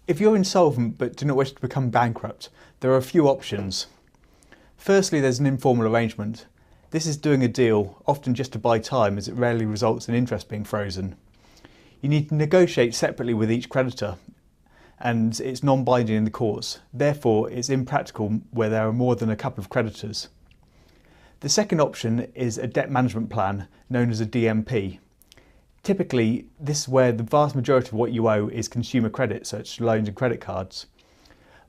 If you're insolvent but do not wish to become bankrupt, there are a few options. Firstly, there's an informal arrangement. This is doing a deal, often just to buy time, as it rarely results in interest being frozen. You need to negotiate separately with each creditor, and it's non-binding in the courts. Therefore, it's impractical where there are more than a couple of creditors. The second option is a debt management plan, known as a DMP. Typically, this is where the vast majority of what you owe is consumer credit, such as loans and credit cards.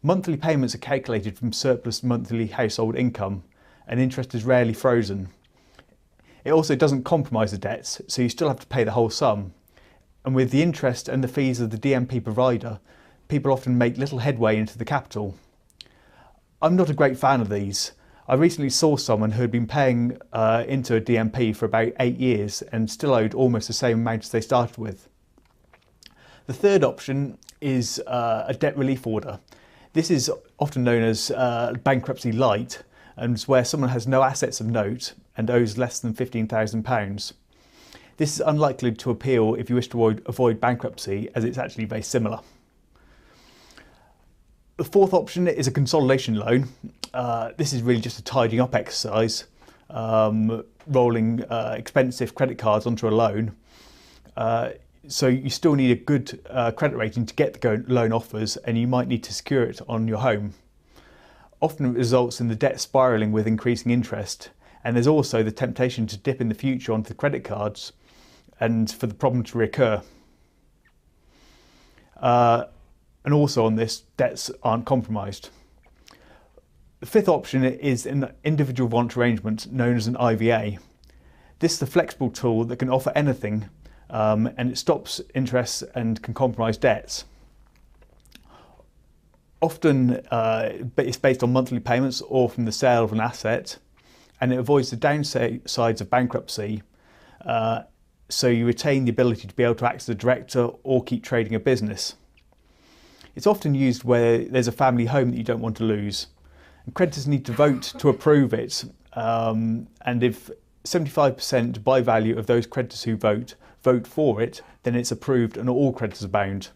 Monthly payments are calculated from surplus monthly household income, and interest is rarely frozen. It also doesn't compromise the debts, so you still have to pay the whole sum. And with the interest and the fees of the DMP provider, people often make little headway into the capital. I'm not a great fan of these. I recently saw someone who had been paying into a DMP for about 8 years and still owed almost the same amount as they started with. The third option is a debt relief order. This is often known as bankruptcy light, and is where someone has no assets of note and owes less than £15,000. This is unlikely to appeal if you wish to avoid bankruptcy, as it's actually very similar. The fourth option is a consolidation loan. This is really just a tidying up exercise, rolling expensive credit cards onto a loan. So you still need a good credit rating to get the loan offers, and you might need to secure it on your home. Often it results in the debt spiralling with increasing interest, and there's also the temptation to dip in the future onto the credit cards and for the problem to reoccur. And also on this, debts aren't compromised. The fifth option is an individual voluntary arrangement known as an IVA. This is a flexible tool that can offer anything, and it stops interest and can compromise debts. Often it's based on monthly payments or from the sale of an asset, and it avoids the downsides of bankruptcy, so you retain the ability to be able to act as a director or keep trading a business. It's often used where there's a family home that you don't want to lose. And creditors need to vote to approve it, and if 75% by value of those creditors who vote for it, then it's approved and all creditors are bound.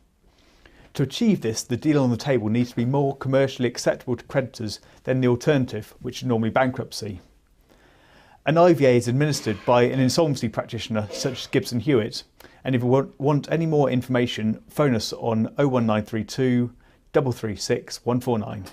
To achieve this, the deal on the table needs to be more commercially acceptable to creditors than the alternative, which is normally bankruptcy. An IVA is administered by an insolvency practitioner such as Gibson Hewitt, and if you want any more information, phone us on 01932 336 149.